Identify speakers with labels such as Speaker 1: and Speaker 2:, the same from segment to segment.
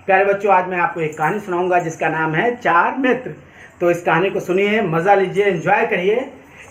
Speaker 1: प्यारे बच्चों, आज मैं आपको एक कहानी सुनाऊंगा जिसका नाम है चार मित्र। तो इस कहानी को सुनिए, मजा लीजिए, एंजॉय करिए।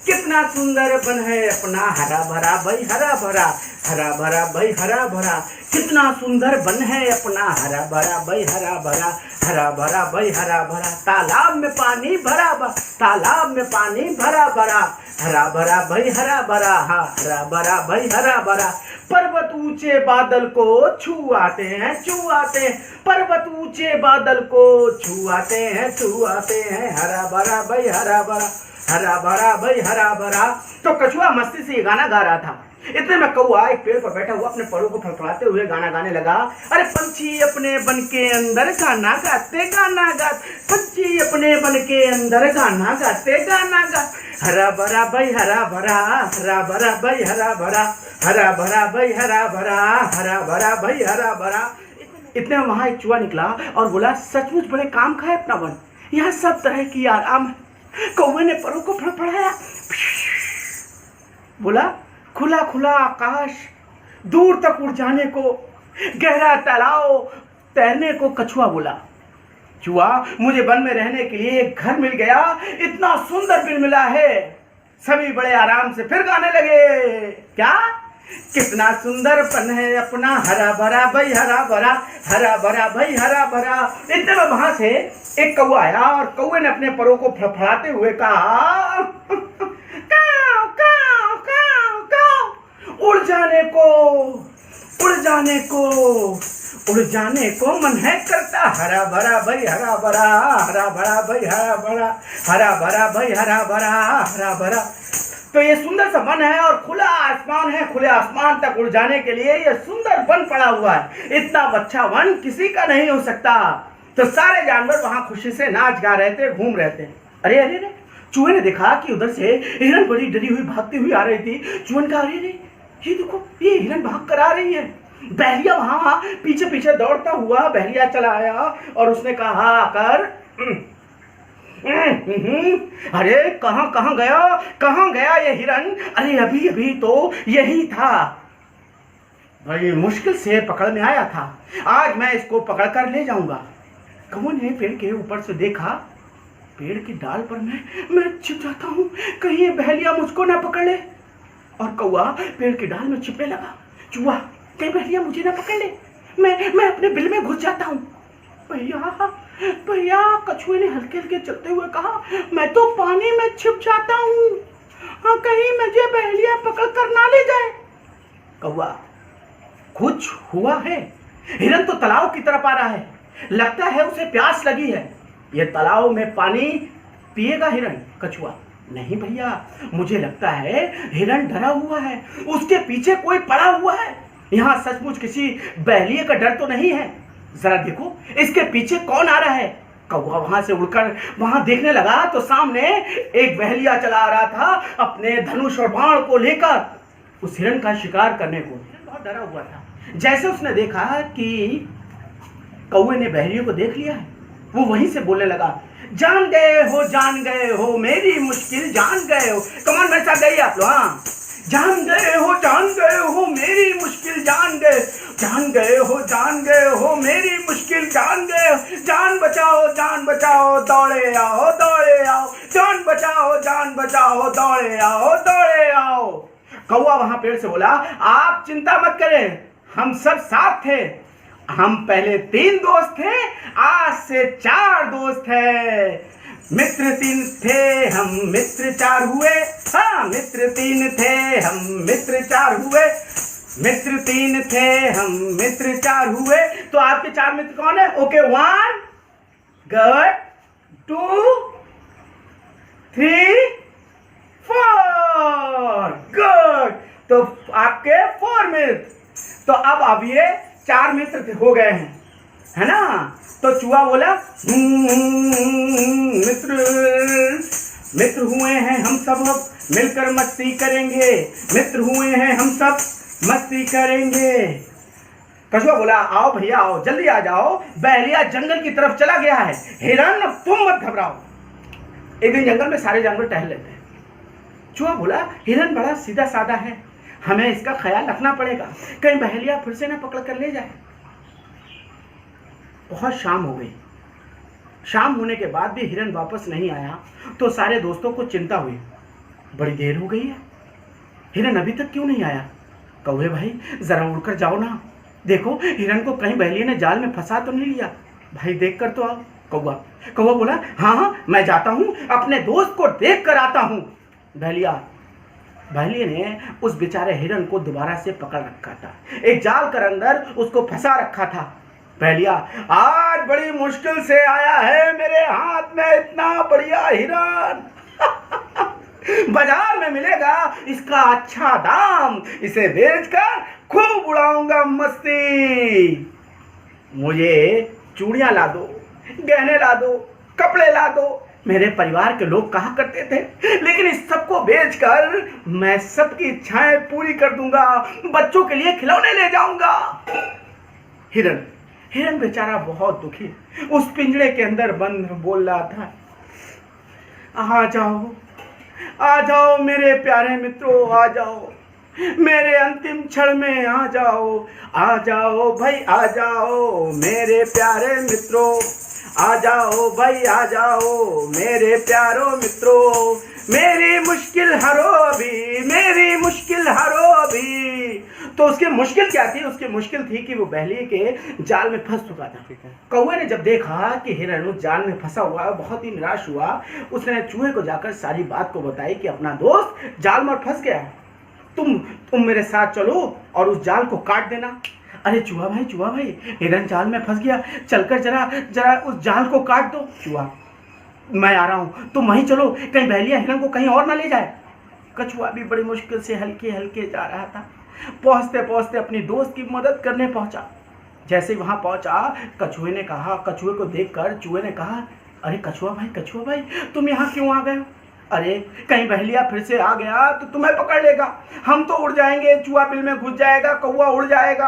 Speaker 1: कितना सुंदर बन है अपना हरा भरा भाई हरा भरा, हरा भरा भाई हरा भरा। कितना सुंदर बन है अपना हरा भरा भाई हरा भरा, हरा भरा भाई हरा भरा। तालाब में पानी भरा भरा, तालाब में पानी भरा भरा, हरा भरा भाई हरा भरा, हरा भरा भाई हरा भरा। पर्वत ऊंचे बादल को छुआते हैं छुआते हैं, पर्वत ऊंचे बादल को छुआते हैं छुआते हैं, हरा भरा भाई हरा भरा, हरा भरा भाई हरा भरा। तो कछुआ मस्ती से ये गाना गा रहा था। इतने में कौआ एक पेड़ पर बैठा हुआ अपने परों को फड़फड़ाते हुए गाना गाने लगा। अरे पंछी अपने बन के अंदर गाना गाते गाना गाते, पंछी अपने बन के अंदर गाना गाते गाना गाते, हरा भरा भाई हरा भरा, हरा भरा भाई हरा भरा, हरा भरा भाई हरा भरा, हरा भरा भाई हरा भरा। इतने में वहां एक चूहा निकला और बोला, सचमुच बड़े काम का है अपना वन, यहाँ सब तरह की आराम है। कौवे ने परों को फड़फड़ाया, बोला, खुला खुला आकाश, दूर तक उड़ जाने को, गहरा तालाब, तैरने को। कछुआ बोला, चूहा, मुझे वन में रहने के लिए एक घर मिल गया, इतना सुंदर बिल मिला है। सभी बड़े आराम से फिर गाने लगे, क्या कितना सुंदर पन है अपना हरा भरा भाई हरा भरा, हरा भरा भाई हरा भरा। इतने में वहां से एक कौवा आया और कौवे ने अपने परों को फड़फड़ाते हुए कहा, काव काव काव काव, उड़ जाने को उड़ जाने को उड़ जाने को मन है करता, हरा भरा भाई हरा भरा, हरा भरा भाई हरा भरा, हरा भरा भाई हरा भरा, हरा भरा। तो ये सुंदर सा वन है और खुला आसमान है, खुले आसमान तक उड़ जाने के लिए ये सुंदर वन पड़ा हुआ है। इतना अच्छा वन किसी का नहीं हो सकता। तो सारे जानवर वहां खुशी से नाच गा रहे थे, घूम रहे थे। अरे अरे अरे, चूहे ने देखा कि उधर से हिरन बड़ी डरी हुई भागती हुई आ रही थी। चूहे ने कहा, अरे अरे, ये देखो, ये हिरन भाग कर आ रही है। बहरिया वहां पीछे पीछे दौड़ता हुआ बहरिया चला आया और उसने कहा आकर, अरे कहां गया ये हिरन? अरे अभी अभी तो यही था, बड़ी मुश्किल से पकड़ में आया था, आज मैं इसको पकड़ कर ले जाऊंगा। कौवे ने पेड़ के ऊपर से देखा, पेड़ की डाल पर मैं छिप जाता हूँ, कहीं ये बहलिया मुझको ना पकड़ ले। और कौवा पेड़ की डाल में छिपने लगा। चूहा, कहीं बहलिया मुझे ना पकड़ ले, मैं अपने बिल में घुस जाता हूँ। भैया भैया, कछुए ने हल्के हल्के चलते हुए कहा, मैं तो पानी में छिप जाता हूँ, कहीं मुझे बहलिया पकड़ कर ना ले जाए। कौवा, कुछ हुआ है? हिरन तो तालाब की तरफ आ रहा है, लगता है उसे प्यास लगी है, ये तालाब में पानी पिएगा हिरन। कछुआ, नहीं भैया, मुझे लगता है हिरन डरा हुआ है, उसके पीछे कोई पड़ा हुआ है। यहाँ सचमुच किसी बहलिए का डर तो नहीं है, जरा देखो इसके पीछे कौन आ रहा है। कौवा वहां से उड़कर वहां देखने लगा तो सामने एक बहलिया चला आ रहा था अपने धनुष और बाण को लेकर उस हिरन का शिकार करने को। बहुत डरा हुआ था। जैसे उसने देखा कि कौवे ने बहलियों को देख लिया है, वो वहीं से बोलने लगा, जान गए हो मेरी मुश्किल जान गए हो। कमान मेरे साथ गई आप लोग, हाँ, जान गए हो मेरी मुश्किल जान गए हो मेरी मुश्किल जान गए हो। जान बचाओ दौड़े आओ जान बचाओ दौड़े आओ। कौवा वहां पेड़ से बोला, आप चिंता मत करें, हम सब साथ थे, हम पहले 3 दोस्त थे, आज से 4 दोस्त हैं। मित्र 3 थे, हम मित्र 4 हुए, हाँ, मित्र 3 थे, हम मित्र 4 हुए, मित्र 3 थे, हम मित्र 4 हुए। तो आपके 4 मित्र कौन है? Okay, 1 good, 2 3 4 good. तो आपके 4 मित्र। तो अब ये 4 मित्र हो गए हैं, है ना? तो चूहा बोला, मित्र हुए हैं हम सब, मिलकर मस्ती करेंगे, मित्र हुए हैं हम सब, मस्ती करेंगे। कछुआ बोला, आओ भैया आओ, जल्दी आ जाओ, बहलिया जंगल की तरफ चला गया है। हिरन, अब तुम मत घबराओ। एक दिन जंगल में सारे जानवर टहल लेते हैं। चूहा बोला, हिरन बड़ा सीधा साधा है, हमें इसका ख्याल रखना पड़ेगा, कहीं बहलिया फिर से ना पकड़ कर ले जाए। बहुत शाम हो गई। शाम होने के बाद भी हिरन वापस नहीं आया तो सारे दोस्तों को चिंता हुई, बड़ी देर हो गई है, हिरन अभी तक क्यों नहीं आया। कौवे भाई जरा उड़कर जाओ ना, देखो हिरन को कहीं बहेलिए ने जाल में फंसा तो नहीं लिया, भाई देख कर तो आओ। कौवा कौवा बोला, हाँ हाँ मैं जाता हूँ, अपने दोस्त को देख कर आता हूँ। बहेलिए ने उस बेचारे हिरन को दोबारा से पकड़ रखा था, एक जाल कर अंदर उसको फंसा रखा था। बहेलिया, आज बड़ी मुश्किल से आया है मेरे हाथ में इतना बढ़िया हिरन, बाजार में मिलेगा इसका अच्छा दाम, इसे बेचकर खूब उड़ाऊंगा मस्ती। मुझे चूड़ियां ला दो, गहने ला दो, कपड़े ला दो, मेरे परिवार के लोग कहा करते थे, लेकिन इस सबको बेचकर मैं सबकी इच्छाएं पूरी कर दूंगा, बच्चों के लिए खिलौने ले जाऊंगा। हिरन बेचारा बहुत दुखी उस पिंजरे के अंदर बंद बोल रहा था, आ जाओ मेरे प्यारे मित्रों, आ जाओ मेरे अंतिम क्षण में, आ जाओ भाई, आ जाओ मेरे प्यारे मित्रों, आ जाओ भाई, आ जाओ मेरे प्यारो मित्रों, मेरी मुश्किल हरो अभी, मेरी मुश्किल हरो अभी। तो उसकी मुश्किल क्या थी, उसकी मुश्किल थी कि वो बहेलिए के जाल में फंस चुका था। कौवे ने जब देखा कि हिरन उस जाल में फंसा हुआ है, बहुत ही निराश हुआ, उसने चूहे को जाकर सारी बात को बताई कि अपना दोस्त जाल में फंस गया है, तुम मेरे साथ चलो और उस जाल को काट देना। अरे चूहा भाई हिरन जाल में फंस गया, चलकर जरा उस जाल को काट दो। चूहा, मैं आ रहा हूँ, तुम वहीं चलो, कहीं बहेलिया हिरन को कहीं और ना ले जाए। कछुआ भी बड़ी मुश्किल से हल्के हल्के जा रहा था, पहुँचते पहुँचते अपनी दोस्त की मदद करने पहुँचा। जैसे ही वहाँ पहुँचा, कछुए को देखकर चूहे ने कहा, अरे कछुआ भाई तुम यहाँ क्यों आ गए हो? अरे कहीं बहेलिया फिर से आ गया तो तुम्हें पकड़ लेगा, हम तो उड़ जाएंगे, चूहा बिल में घुस जाएगा, कौवा उड़ जाएगा,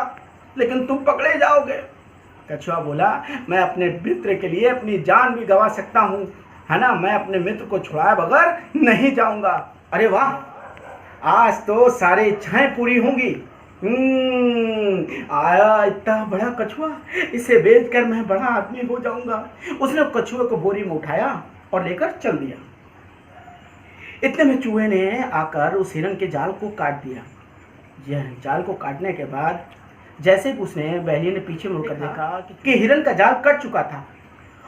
Speaker 1: लेकिन तुम पकड़े जाओगे। कछुआ बोला, मैं अपने मित्र के लिए अपनी जान भी गंवा सकता हूँ, है ना, मैं अपने मित्र को छुड़ाए बगैर नहीं जाऊंगा। अरे वाह, आज तो सारी इच्छाएं पूरी होंगी। आया इतना बड़ा कछुआ, इसे बेचकर मैं बड़ा आदमी हो जाऊंगा। उसने कछुए को बोरी में उठाया और लेकर चल दिया। इतने में चूहे ने आकर उस हिरन के जाल को काट दिया। यह जाल को काटने के बाद जैसे कि उसने बहेलिए ने पीछे मुड़कर देखा कि हिरन का जाल कट चुका था,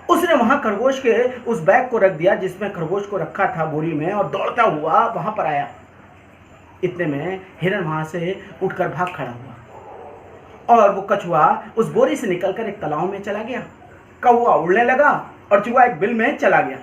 Speaker 1: उसने वहां खरगोश के उस बैग को रख दिया जिसमें खरगोश को रखा था बोरी में, और दौड़ता हुआ वहां पर आया। इतने में हिरन वहां से उठकर भाग खड़ा हुआ और वो कछुआ उस बोरी से निकलकर एक तालाब में चला गया। कौवा उड़ने लगा और चूहा एक बिल में चला गया।